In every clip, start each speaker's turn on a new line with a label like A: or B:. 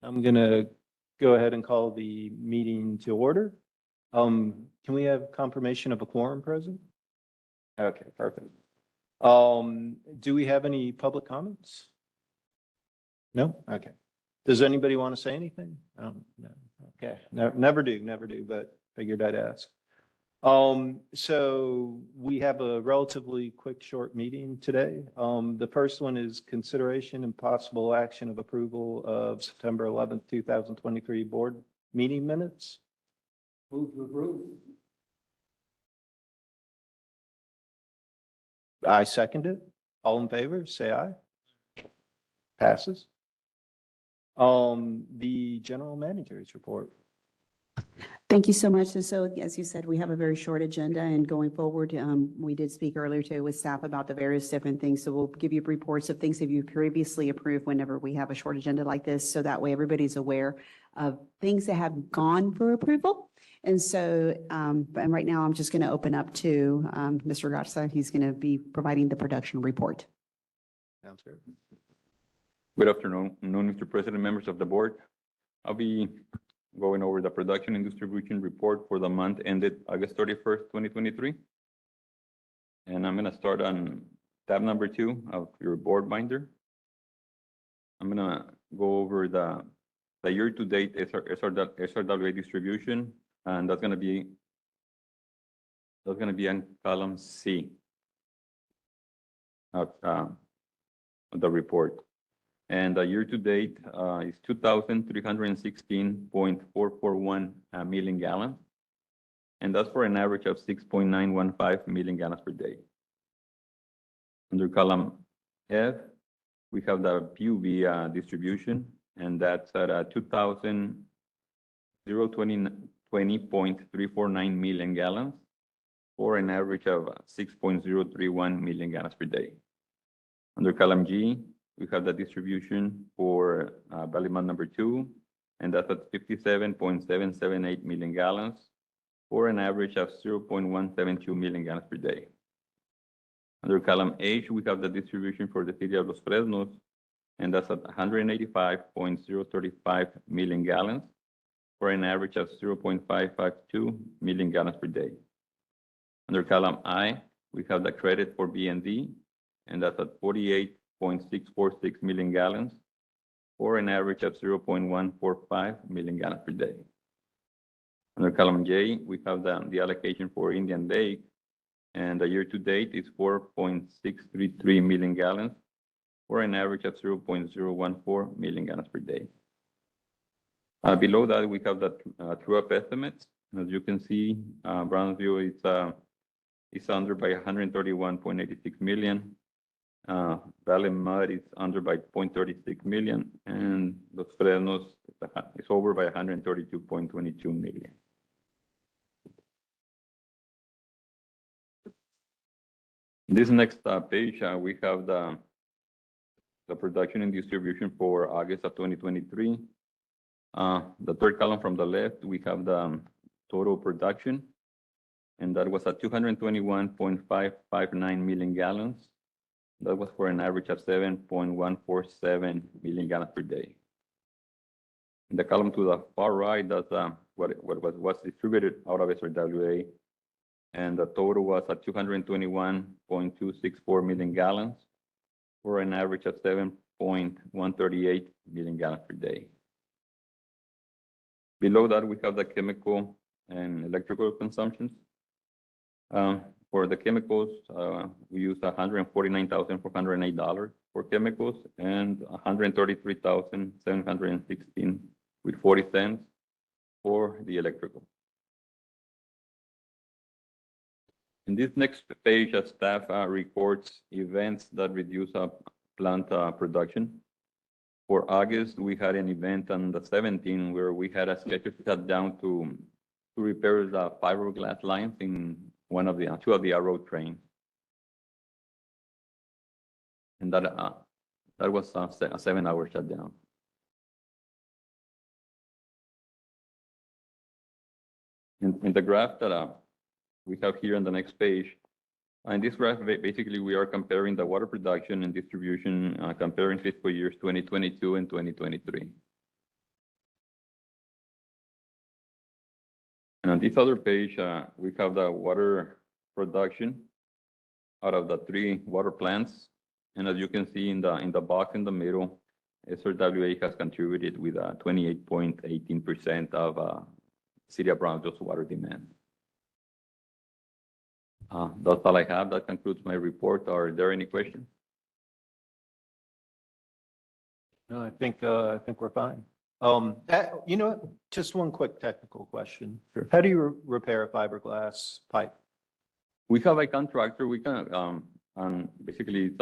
A: I'm gonna go ahead and call the meeting to order. Can we have confirmation of a quorum present? Okay, perfect. Do we have any public comments? No? Okay. Does anybody want to say anything? No. Okay, never do, but figured I'd ask. So we have a relatively quick, short meeting today. The first one is consideration and possible action of approval of September 11th, 2023 board meeting minutes.
B: Move to approve.
A: I second it. All in favor, say aye. Passes. The general manager's report.
C: Thank you so much. And so, as you said, we have a very short agenda, and going forward, we did speak earlier too with staff about the various different things. So we'll give you reports of things that you previously approved whenever we have a short agenda like this. So that way everybody's aware of things that have gone for approval. And so, and right now I'm just going to open up to Mr. Garza. He's going to be providing the production report.
A: Sounds good.
D: Good afternoon, Mr. President, members of the board. I'll be going over the production and distribution report for the month ended August 31st, 2023. And I'm going to start on tab number 2 of your board binder. I'm going to go over the year-to-date SRWA distribution, and that's going to be on column C of the report. And the year-to-date is 2,316.441 million gallons. And that's for an average of 6.915 million gallons per day. Under column F, we have the PUV distribution, and that's at 2,020.349 million gallons for an average of 6.031 million gallons per day. Under column G, we have the distribution for Valley Month number 2, and that's at 57.778 million gallons for an average of 0.172 million gallons per day. Under column H, we have the distribution for the city of Los Fresnos, and that's at 185.035 million gallons for an average of 0.552 million gallons per day. Under column I, we have the credit for B&D, and that's at 48.646 million gallons for an average of 0.145 million gallons per day. Under column J, we have the allocation for Indian Lake, and the year-to-date is 4.633 million gallons for an average of 0.014 million gallons per day. Below that, we have the true-up estimates. As you can see, Brownsville is under by 131.86 million. Valley Mud is under by 0.36 million, and Los Fresnos is over by 132.22 million. This next page, we have the production and distribution for August of 2023. The third column from the left, we have the total production, and that was at 221.559 million gallons. That was for an average of 7.147 million gallons per day. In the column to the far right, that's what was distributed out of SRWA, and the total was at 221.264 million gallons for an average of 7.138 million gallons per day. Below that, we have the chemical and electrical consumptions. For the chemicals, we used $149,408 for chemicals and $133,716 with 40 cents for the electrical. In this next page, staff reports events that reduce plant production. For August, we had an event on the 17th where we had a scheduled shutdown to repair the fiberglass lines in two of the road trains, and that was a 7-hour shutdown. In the graph that we have here on the next page, in this graph, basically we are comparing the water production and distribution, comparing fiscal years 2022 and 2023. And on this other page, we have the water production out of the 3 water plants. And as you can see in the box in the middle, SRWA has contributed with 28.18% of City of Brownsville's water demand. That's all I have. That concludes my report. Are there any questions?
A: No, I think we're fine. You know what? Just one quick technical question.
D: Sure.
A: How do you repair a fiberglass pipe?
D: We have a contractor. We can, basically it's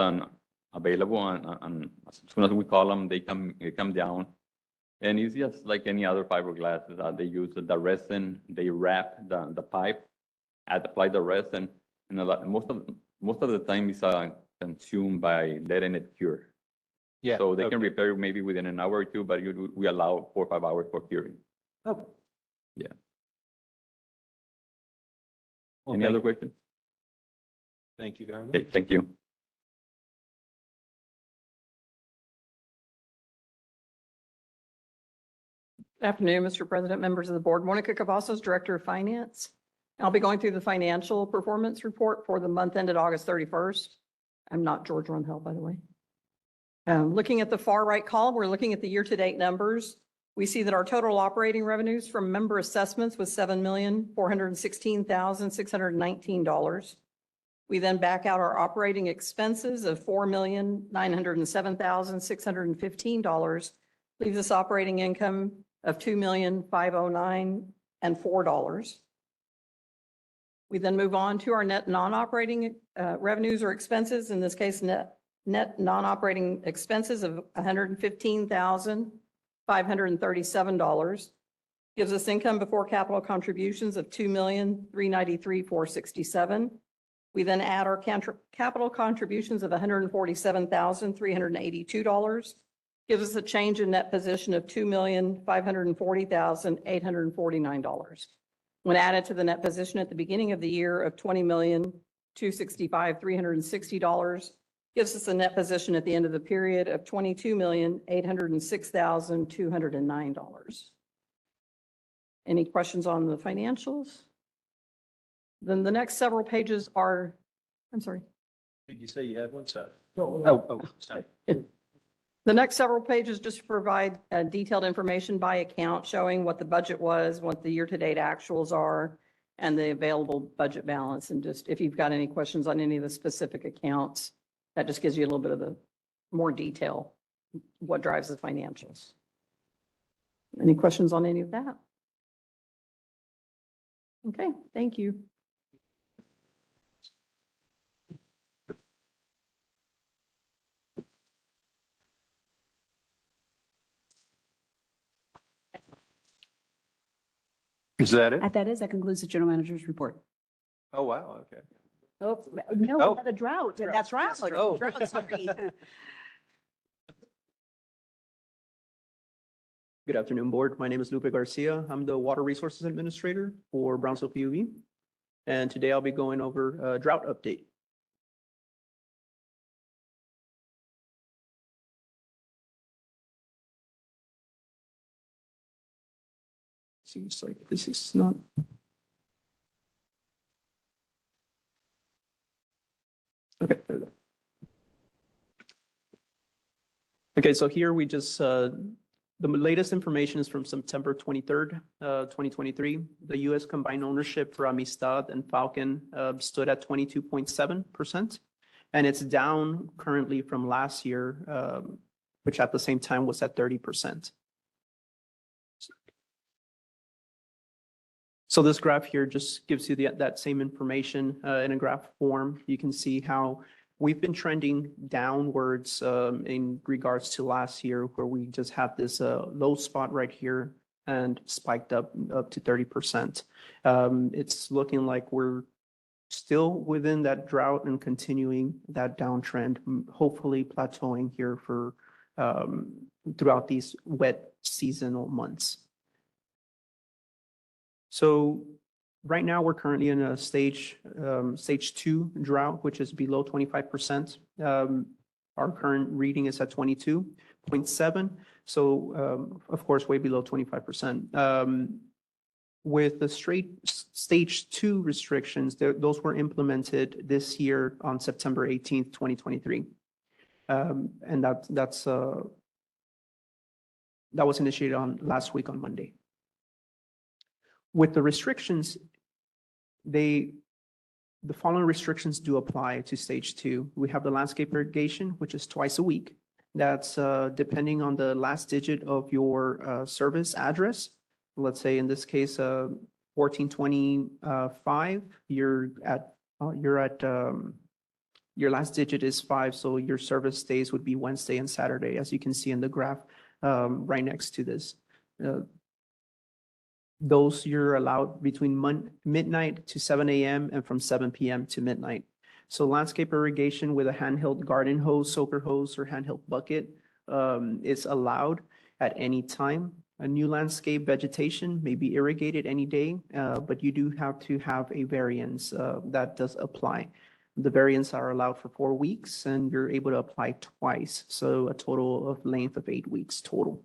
D: available and as soon as we call them, they come down. And it's just like any other fiberglass. They use the resin, they wrap the pipe, apply the resin, and most of the time it's consumed by letting it cure.
A: Yeah.
D: So they can
A: okay.
D: repair maybe within an hour or 2, but we allow 4 or 5 hours for curing.
A: Okay.
D: Yeah.
A: Well,
D: Any other questions?
A: thank you very much.
D: Okay, thank you.
E: Afternoon, Mr. President, members of the board. Monica Cavazos, Director of Finance. I'll be going through the financial performance report for the month ended August 31st. I'm not George Runhell, by the way. Looking at the far right column, we're looking at the year-to-date numbers. We see that our total operating revenues from member assessments was $7,416,619. We then back out our operating expenses of $4,907,615, leaves us operating income of $2,509,004. We then move on to our net non-operating revenues or expenses. In this case, net non-operating expenses of $115,537 gives us income before capital contributions of $2,393,467. We then add our capital contributions of $147,382. Gives us a change in net position of $2,540,849. When added to the net position at the beginning of the year of $20,265,360, gives us a net position at the end of the period of $22,806,209. Any questions on the financials? Then the next several pages are, I'm sorry.
A: Did you say you had one set?
E: Sorry. The next several pages just provide detailed information by account showing what the budget was, what the year-to-date actuals are, and the available budget balance. And just if you've got any questions on any of the specific accounts, that just gives you a little bit of the more detail, what drives the financials. Any questions on any of that? Okay, thank you.
A: Is that it?
C: That concludes the general manager's report.
A: Oh, wow, okay.
C: Oh, no,
A: Oh.
C: we had a drought. That's right.
A: Oh.
C: Drought, sorry.
F: Good afternoon, board. My name is Lupe Garcia. I'm the Water Resources Administrator for Brownsville PUV. And today I'll be going over a drought update. Seems like this is not. Okay. There we go. Okay, so here we just, the latest information is from September 23rd, 2023. The U.S. combined ownership for Amistad and Falcon stood at 22.7%. And it's down currently from last year, which at the same time was at 30%. So this graph here just gives you that same information in a graph form. You can see how we've been trending downwards in regards to last year, where we just had this low spot right here and spiked up to 30%. It's looking like we're still within that drought and continuing that downtrend, hopefully plateauing here for throughout these wet seasonal months. So right now we're currently in a stage 2 drought, which is below 25%. Our current reading is at 22.7. So of course, way below 25%. With the stage 2 restrictions, those were implemented this year on September 18th, 2023. And that was initiated on last week on Monday. With the restrictions, the following restrictions do apply to stage 2. We have the landscape irrigation, which is twice a week. That's depending on the last digit of your service address. Let's say in this case, 1425, your last digit is 5, so your service days would be Wednesday and Saturday, as you can see in the graph right next to this. Those you're allowed between midnight to 7 a.m. and from 7 p.m. to midnight. So landscape irrigation with a handheld garden hose, soaker hose, or handheld bucket is allowed at any time. A new landscape vegetation may be irrigated any day, but you do have to have a variance that does apply. The variants are allowed for 4 weeks, and you're able to apply twice, so a total of length of 8 weeks total.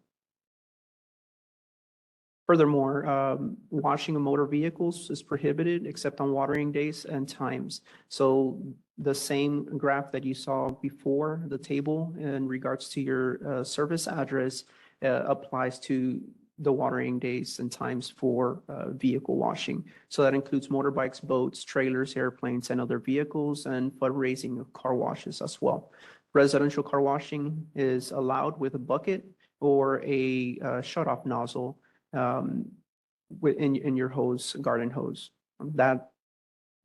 F: Furthermore, washing of motor vehicles is prohibited except on watering days and times. So the same graph that you saw before, the table in regards to your service address applies to the watering days and times for vehicle washing. So that includes motorbikes, boats, trailers, airplanes, and other vehicles, and fundraising of car washes as well. Residential car washing is allowed with a bucket or a shut-off nozzle in your hose, garden hose. That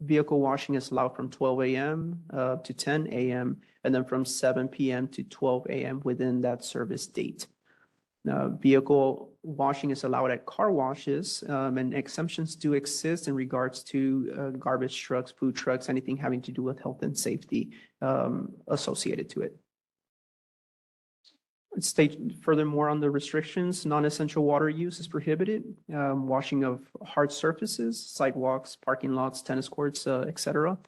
F: vehicle washing is allowed from 12 a.m. To 10 a.m. and then from 7 p.m. to 12 a.m. within that service date. Vehicle washing is allowed at car washes, and exemptions do exist in regards to garbage trucks, food trucks, anything having to do with health and safety associated to it. Furthermore, on the restrictions, non-essential water use is prohibited. Washing of hard surfaces, sidewalks, parking lots, tennis courts, etc.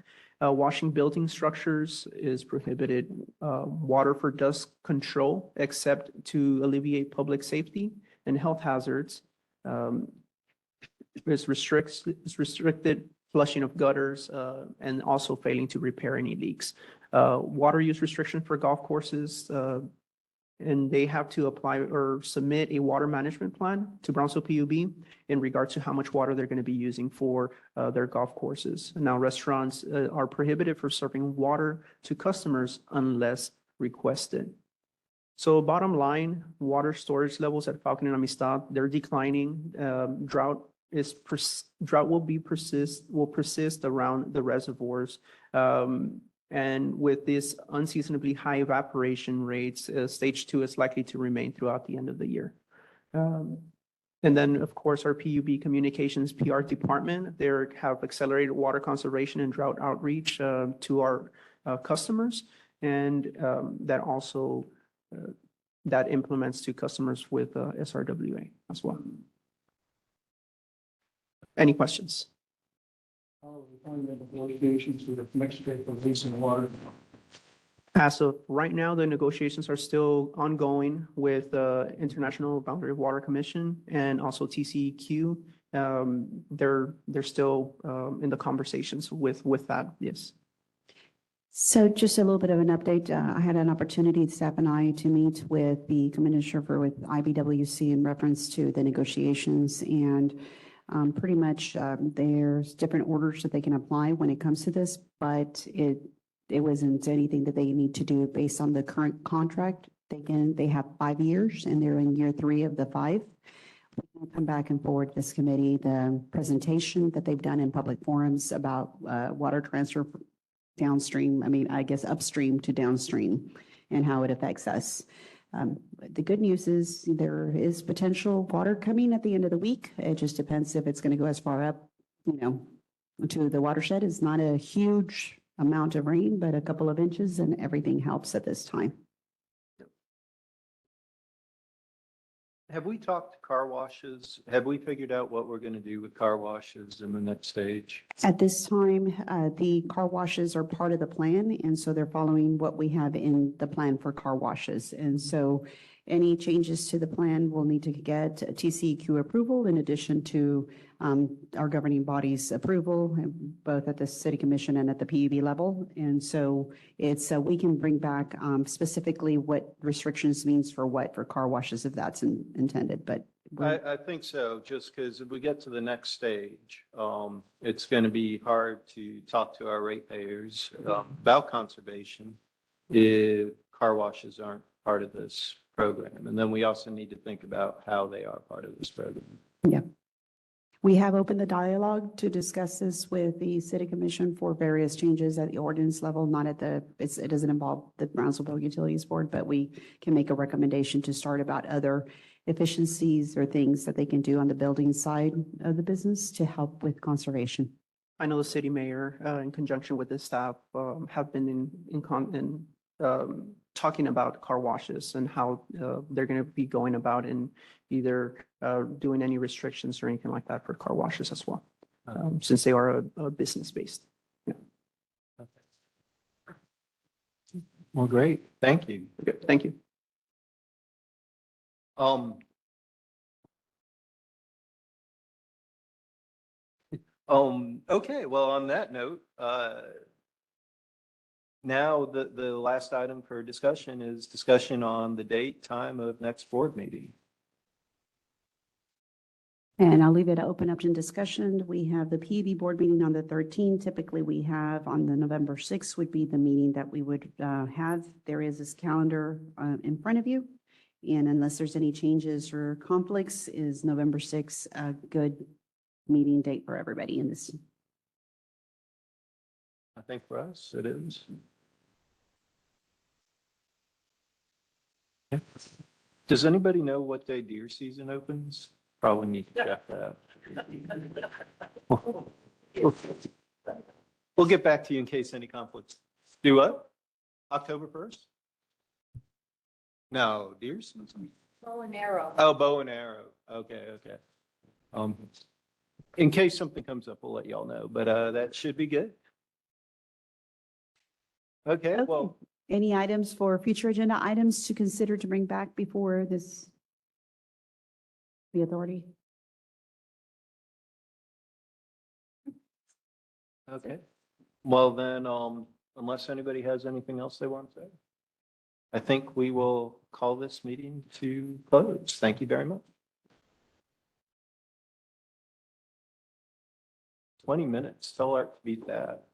F: Washing building structures is prohibited. Water for dust control, except to alleviate public safety and health hazards, is restricted. Flushing of gutters, and also failing to repair any leaks. Water use restriction for golf courses, and they have to apply or submit a water management plan to Brownsville PUB in regards to how much water they're going to be using for their golf courses. Now, restaurants are prohibited from serving water to customers unless requested. So bottom line, water storage levels at Falcon and Amistad, they're declining. Drought will persist around the reservoirs. And with this unseasonably high evaporation rates, stage 2 is likely to remain throughout the end of the year. And then, of course, our PUB Communications PR department, they have accelerated water conservation and drought outreach to our customers. And that also, that implements to customers with SRWA as well. Any questions?
B: Negotiations with Mexico for leasing water.
F: As of right now, the negotiations are still ongoing with International Boundary Water Commission and also TCEQ. They're still in the conversations with that, yes.
C: So just a little bit of an update. I had an opportunity, staff and I, to meet with the commissioner with IBWC in reference to the negotiations, and pretty much there's different orders that they can apply when it comes to this, but it wasn't anything that they need to do based on the current contract. They have 5 years and they're in year 3 of the 5. We're going to come back and forward to this committee the presentation that they've done in public forums about water transfer downstream, upstream to downstream, and how it affects us. The good news is there is potential water coming at the end of the week. It just depends if it's going to go as far up, to the watershed. It's not a huge amount of rain, but a couple of inches, and everything helps at this time.
A: Have we talked to car washes? Have we figured out what we're going to do with car washes in the next stage?
C: At this time, the car washes are part of the plan, and so they're following what we have in the plan for car washes. And so Any changes to the plan will need to get TCEQ approval in addition to our governing body's approval, both at the city commission and at the PUB level. And so it's, we can bring back specifically what restrictions means for what, for car washes, if that's intended, but
A: I think so, just because if we get to the next stage, it's going to be hard to talk to our ratepayers about conservation if car washes aren't part of this program. And then we also need to think about how they are part of this program.
C: we have opened the dialogue to discuss this with the city commission for various changes at the ordinance level, not at the, it doesn't involve the Brownsville Utilities Board, but we can make a recommendation to start about other efficiencies or things that they can do on the building side of the business to help with conservation.
F: I know the city mayor, in conjunction with his staff, have been talking about car washes and how they're going to be going about and either doing any restrictions or anything like that for car washes as well, since they are a business-based.
A: Well, great. Thank you.
F: Okay, thank you.
A: Okay, well, on that note, now the last item for discussion is discussion on the date, time of next board meeting.
C: And I'll leave it open up to discussion. We have the PUB board meeting on the 13th. Typically, we have on the November 6th would be the meeting that we would have. There is this calendar in front of you. And unless there's any changes or conflicts, is November 6th a good meeting date for everybody in this?
A: I think for us, it is. Yeah. Does anybody know what day deer season opens? Probably need to check that. We'll get back to you in case any conflicts. Do what? October 1st? No, deer season?
G: Bow and arrow.
A: Oh, bow and arrow. Okay, okay. In case something comes up, we'll let y'all know, but that should be good. Okay,
C: Okay.
A: well,
C: Any items for future agenda items to consider to bring back before this, the authority?
A: okay. Well, then, unless anybody has anything else they want to say, I think we will call this meeting to close. Thank you very much. 20 minutes. Tell Art to beat that.